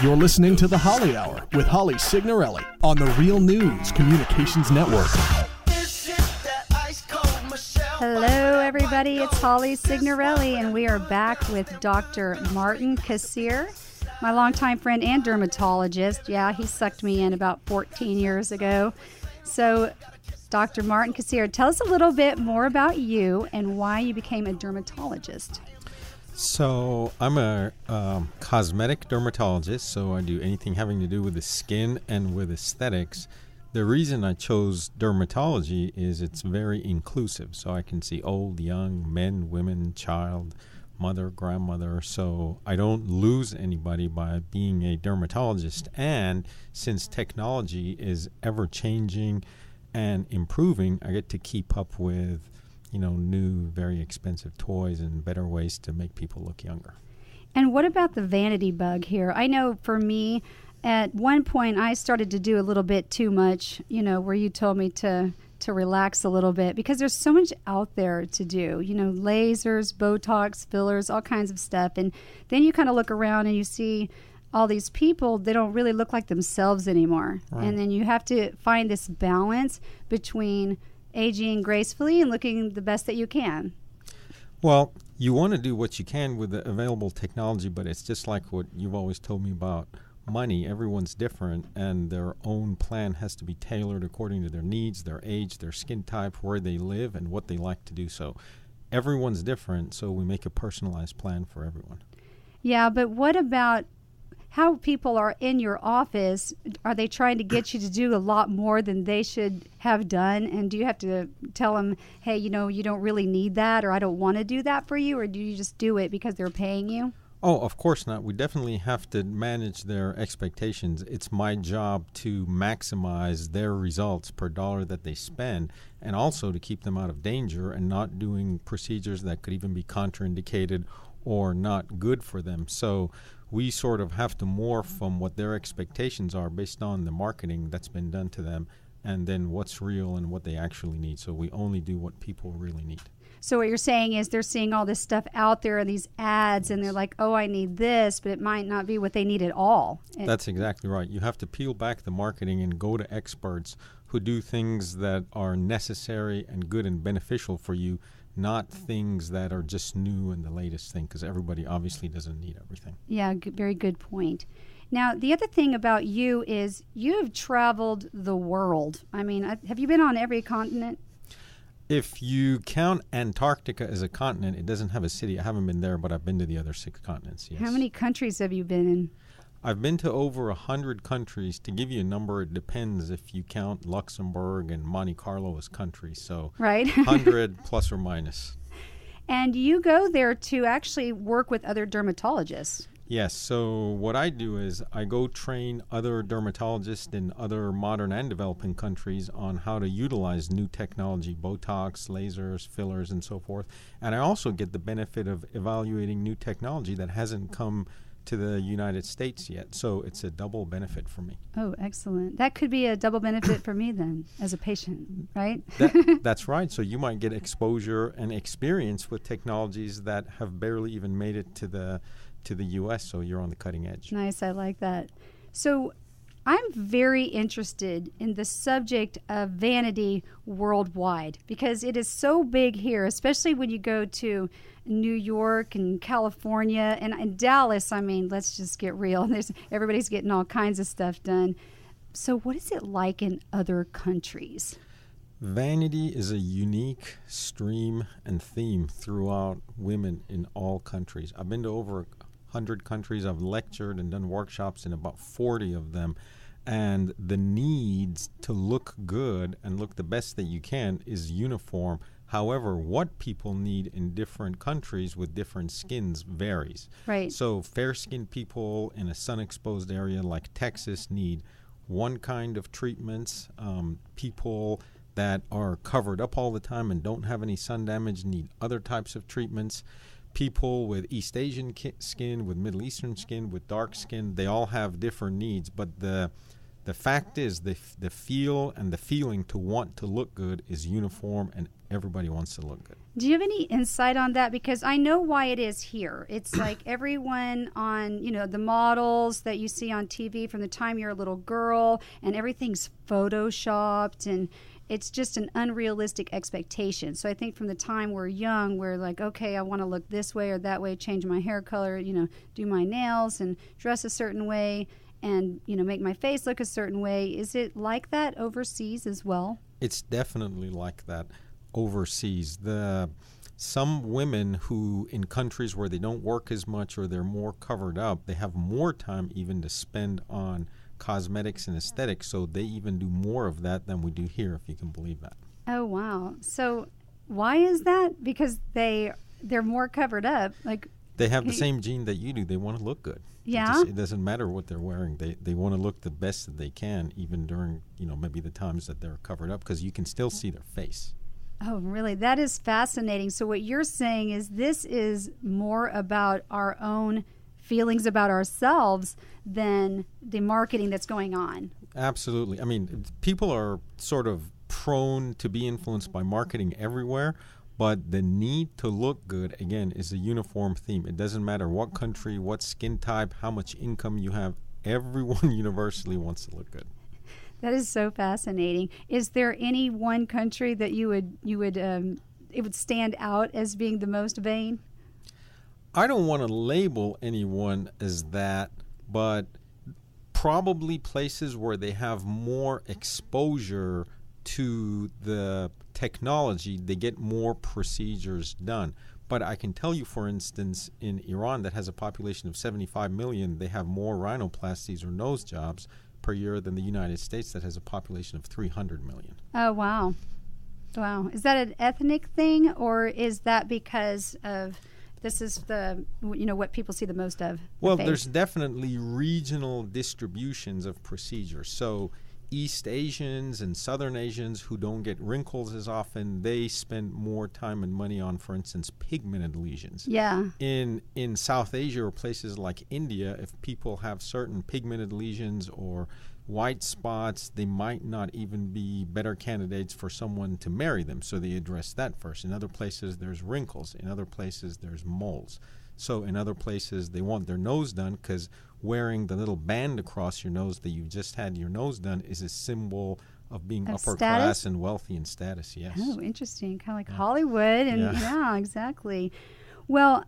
You're listening to The Holly Hour with Holly Signorelli on the Real News Communications Network. Hello, everybody. It's Holly Signorelli, and we are back with Dr. Martin Kassir, my longtime friend and dermatologist. Yeah, he sucked me in about 14 years ago. So, Dr. Martin Kassir, tell us a little bit more about you and why you became a dermatologist. So I'm a cosmetic dermatologist, so I do anything having to do with the skin and with aesthetics. The reason I chose dermatology is it's very inclusive, so I can see old, young, men, women, child, mother, grandmother, so I don't lose anybody by being a dermatologist. And since technology is ever-changing and improving, I get to keep up with new, very expensive toys and better ways to make people look younger. And what about the vanity bug here? I know for me, at one point, I started to do a little bit too much, where you told me to relax a little bit because there's so much out there to do, lasers, Botox, fillers, all kinds of stuff. And then you kind of look around and you see all these people, they don't really look like themselves anymore. Right. And then you have to find this balance between aging gracefully and looking the best that you can. Well, you want to do what you can with the available technology, but it's just like what you've always told me about money. Everyone's different, and their own plan has to be tailored according to their needs, their age, their skin type, where they live, and what they like to do. So everyone's different, so we make a personalized plan for everyone. Yeah, but what about how people are in your office? Are they trying to get you to do a lot more than they should have done? And do you have to tell them, hey, you don't really need that, or I don't want to do that for you? Or do you just do it because they're paying you? Oh, of course not. We definitely have to manage their expectations. It's my job to maximize their results per dollar that they spend, and also to keep them out of danger and not doing procedures that could even be contraindicated or not good for them. So we sort of have to morph from what their expectations are based on the marketing that's been done to them, and then what's real and what they actually need. So we only do what people really need. So what you're saying is they're seeing all this stuff out there in these ads, and they're like, oh, I need this, but it might not be what they need at all. That's exactly right. You have to peel back the marketing and go to experts who do things that are necessary and good and beneficial for you, not things that are just new and the latest thing, because everybody obviously doesn't need everything. Yeah, very good point. Now, the other thing about you is you have traveled the world. I mean, have you been on every continent? If you count Antarctica as a continent, it doesn't have a city. I haven't been there, but I've been to the other 6 continents, yes. How many countries have you been in? I've been to over 100 countries. To give you a number, it depends if you count Luxembourg and Monte Carlo as countries. So right. 100 plus or minus. And you go there to actually work with other dermatologists. Yes. So what I do is I go train other dermatologists in other modern and developing countries on how to utilize new technology, Botox, lasers, fillers, and so forth. And I also get the benefit of evaluating new technology that hasn't come to the United States yet. So it's a double benefit for me. Oh, excellent. That could be a double benefit for me then as a patient, right? That's right. So you might get exposure and experience with technologies that have barely even made it to the U.S., so you're on the cutting edge. Nice. I like that. So I'm very interested in the subject of vanity worldwide because it is so big here, especially when you go to New York and California and Dallas. I mean, let's just get real. Everybody's getting all kinds of stuff done. So what is it like in other countries? Vanity is a unique stream and theme throughout women in all countries. I've been to over 100 countries. I've lectured and done workshops in about 40 of them. And the needs to look good and look the best that you can is uniform. However, what people need in different countries with different skins varies. Right. So fair-skinned people in a sun-exposed area like Texas need one kind of treatments. People that are covered up all the time and don't have any sun damage need other types of treatments. People with East Asian skin, with Middle Eastern skin, with dark skin, they all have different needs, but the the fact is the feel and the feeling to want to look good is uniform, and everybody wants to look good. Do you have any insight on that? Because I know why it is here. It's like everyone on, the models that you see on TV from the time you're a little girl, and everything's photoshopped, and it's just an unrealistic expectation. So I think from the time we're young, we're like, okay, I want to look this way or that way, change my hair color, do my nails and dress a certain way, and make my face look a certain way. Is it like that overseas as well? It's definitely like that overseas. Some women who in countries where they don't work as much or they're more covered up, they have more time even to spend on cosmetics and aesthetics, so they even do more of that than we do here, if you can believe that. Oh, wow. So why is that? Because they're more covered up. Like, they have the same gene that you do. They want to look good. Yeah. It doesn't matter what they're wearing. They want to look the best that they can, even during, maybe the times that they're covered up, because you can still see their face. Oh, really? That is fascinating. So what you're saying is this is more about our own feelings about ourselves than the marketing that's going on. Absolutely. I mean, people are sort of prone to be influenced by marketing everywhere, but the need to look good, again, is a uniform theme. It doesn't matter what country, what skin type, how much income you have. Everyone universally wants to look good. That is so fascinating. Is there any one country that it would stand out as being the most vain? I don't want to label anyone as that, but probably places where they have more exposure to the technology, they get more procedures done. But I can tell you, for instance, in Iran, that has a population of 75 million, they have more rhinoplasties or nose jobs per year than the United States, that has a population of 300 million. Oh, wow. Wow. Is that an ethnic thing, or is that because of this is the, what people see the most of? Well, there's definitely regional distributions of procedures. So East Asians and Southern Asians who don't get wrinkles as often, they spend more time and money on, for instance, pigmented lesions. Yeah. In South Asia or places like India, if people have certain pigmented lesions or white spots, they might not even be better candidates for someone to marry them. So they address that first. In other places, there's wrinkles. In other places, there's moles. So in other places, they want their nose done because wearing the little band across your nose that you've just had your nose done is a symbol of being upper class and wealthy in status, yes. Oh, interesting. Kind of like Hollywood. And yeah, exactly. Well,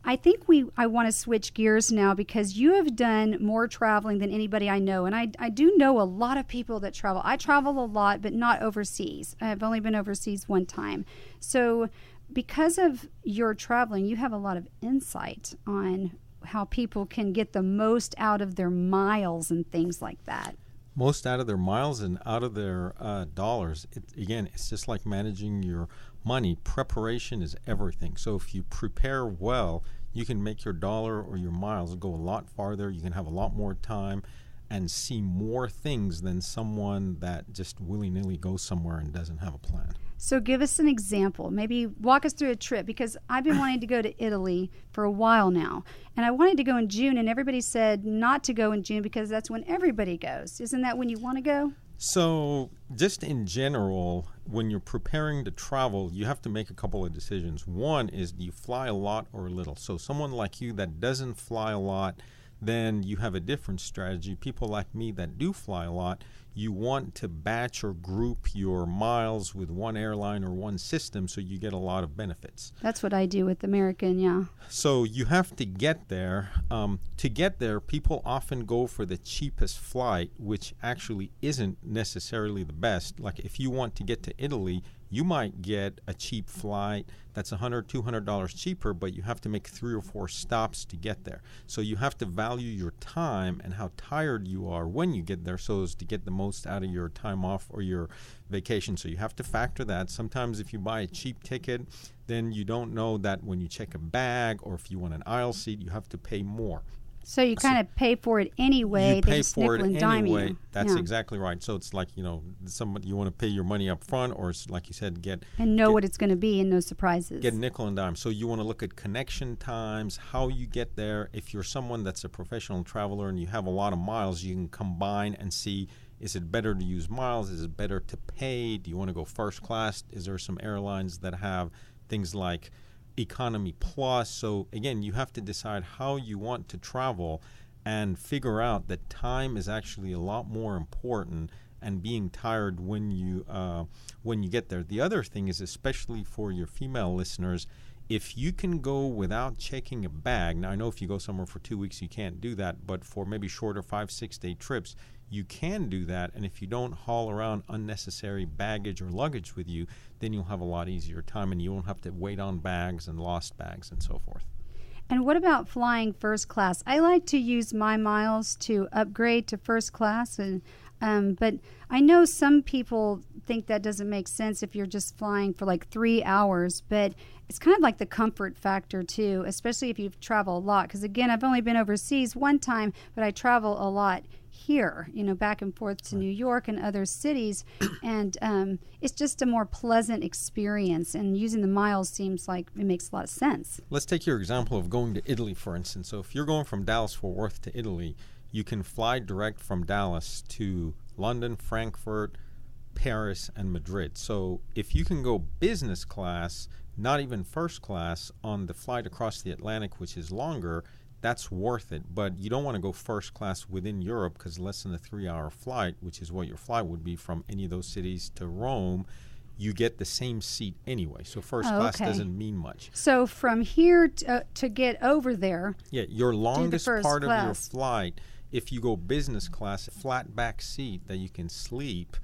I think I want to switch gears now because you have done more traveling than anybody I know. And I do know a lot of people that travel. I travel a lot, but not overseas. I've only been overseas one time. So because of your traveling, you have a lot of insight on how people can get the most out of their miles and things like that. Most out of their miles and out of their dollars. Again, it's just like managing your money. Preparation is everything. So if you prepare well, you can make your dollar or your miles go a lot farther. You can have a lot more time and see more things than someone that just willy-nilly goes somewhere and doesn't have a plan. So give us an example. Maybe walk us through a trip, because I've been wanting to go to Italy for a while now. And I wanted to go in June, and everybody said not to go in June because that's when everybody goes. Isn't that when you want to go? So just in general, when you're preparing to travel, you have to make a couple of decisions. One is, do you fly a lot or a little? So someone like you that doesn't fly a lot, then you have a different strategy. People like me that do fly a lot, you want to batch or group your miles with one airline or one system so you get a lot of benefits. That's what I do with American, yeah. So you have to get there. To get there, people often go for the cheapest flight, which actually isn't necessarily the best. Like if you want to get to Italy, you might get a cheap flight that's $100, $200 cheaper, but you have to make 3 or 4 stops to get there. So you have to value your time and how tired you are when you get there so as to get the most out of your time off or your vacation. So you have to factor that. Sometimes if you buy a cheap ticket, then you don't know that when you check a bag or if you want an aisle seat, you have to pay more. So you kind of pay for it anyway. You they pay just for it nickel and dime anyway. you. That's exactly right. So it's like, somebody, you want to pay your money up front, or like you said, what it's going to be and no surprises. Get nickel and dime. So you want to look at connection times, how you get there. If you're someone that's a professional traveler and you have a lot of miles, you can combine and see, is it better to use miles? Is it better to pay? Do you want to go first class? Is there some airlines that have things like economy plus? So again, you have to decide how you want to travel and figure out that time is actually a lot more important, and being tired when you get there. The other thing is, especially for your female listeners, if you can go without checking a bag. Now I know if you go somewhere for 2 weeks you can't do that, but for maybe shorter 5-6 day trips you can do that. And if you don't haul around unnecessary baggage or luggage with you, then you'll have a lot easier time, and you won't have to wait on bags and lost bags and so forth. And what about flying first class? I like to use my miles to upgrade to first class, but I know some people think that doesn't make sense if you're just flying for like 3 hours, but it's kind of like the comfort factor too, especially if you travel a lot. Because again, I've only been overseas one time, but I travel a lot here, back and forth to New York and other cities, and it's just a more pleasant experience, and using the miles seems like it makes a lot of sense. Let's take your example of going to Italy, for instance. So if you're going from Dallas-Fort Worth to Italy, you can fly direct from Dallas to London, Frankfurt, Paris, and Madrid. So if you can go business class, not even first class, on the flight across the Atlantic, which is longer, that's worth it. But you don't want to go first class within Europe, because less than a 3-hour flight, which is what your flight would be from any of those cities to Rome, you get the same seat anyway. So first class doesn't mean much. So from here to get over there, your longest part class of your flight, if you go business class, a flat back seat that you can sleep,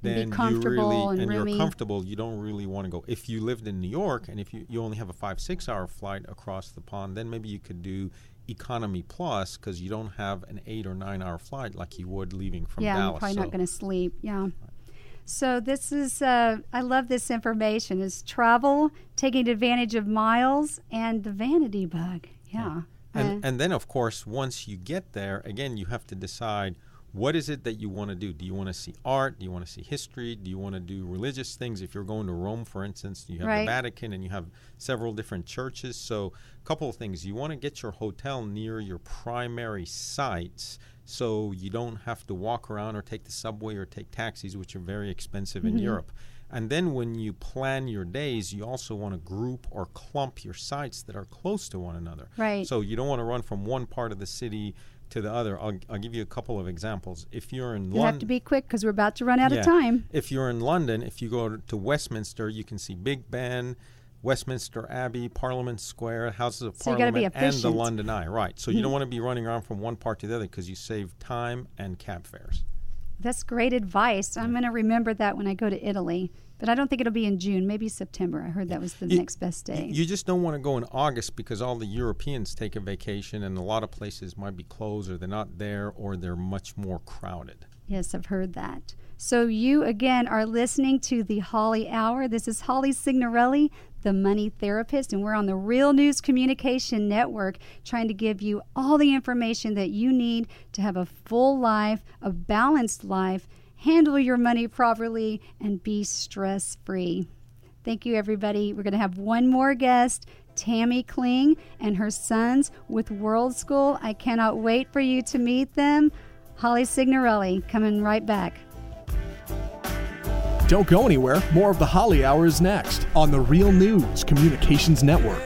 then you're comfortable. You don't really want to go. If you lived in New York and if you only have a 5-6 hour flight across the pond, then maybe you could do economy plus, because you don't have an 8 or 9 hour flight like you would leaving from Dallas. I'm probably not going to sleep. So this is, I love this information, is travel, taking advantage of miles, and the vanity bug. And then, of course, once you get there, again, you have to decide, what is it that you want to do? Do you want to see art? Do you want to see history? Do you want to do religious things? If you're going to Rome, for instance, you have the Vatican and you have several different churches. So a couple of things. You want to get your hotel near your primary sites, so you don't have to walk around or take the subway or take taxis, which are very expensive in Europe. And then when you plan your days, you also want to group or clump your sites that are close to one another. Right. So you don't want to run from one part of the city to the other. I'll give you a couple of examples. If you're in London, you have to be quick because we're about to run out of time. If you're in London, if you go to Westminster, you can see Big Ben, Westminster Abbey, Parliament Square, Houses of Parliament, and the London Eye. Right. So you don't want to be running around from one part to the other, because you save time and cab fares. That's great advice. I'm going to remember that when I go to Italy. But I don't think it'll be in June, maybe September. I heard that was the next best day. You just don't want to go in August, because all the Europeans take a vacation and a lot of places might be closed, or they're not there, or they're much more crowded. Yes, I've heard that. So you, again, are listening to the Holly Hour. This is Holly Signorelli, the money therapist, and we're on the Real News Communication Network, trying to give you all the information that you need to have a full life, a balanced life, handle your money properly, and be stress-free. Thank you, everybody. We're going to have one more guest, Tammy Kling and her sons with World School. I cannot wait for you to meet them. Holly Signorelli coming right back. Don't go anywhere. More of the Holly Hour is next on the Real News Communications Network.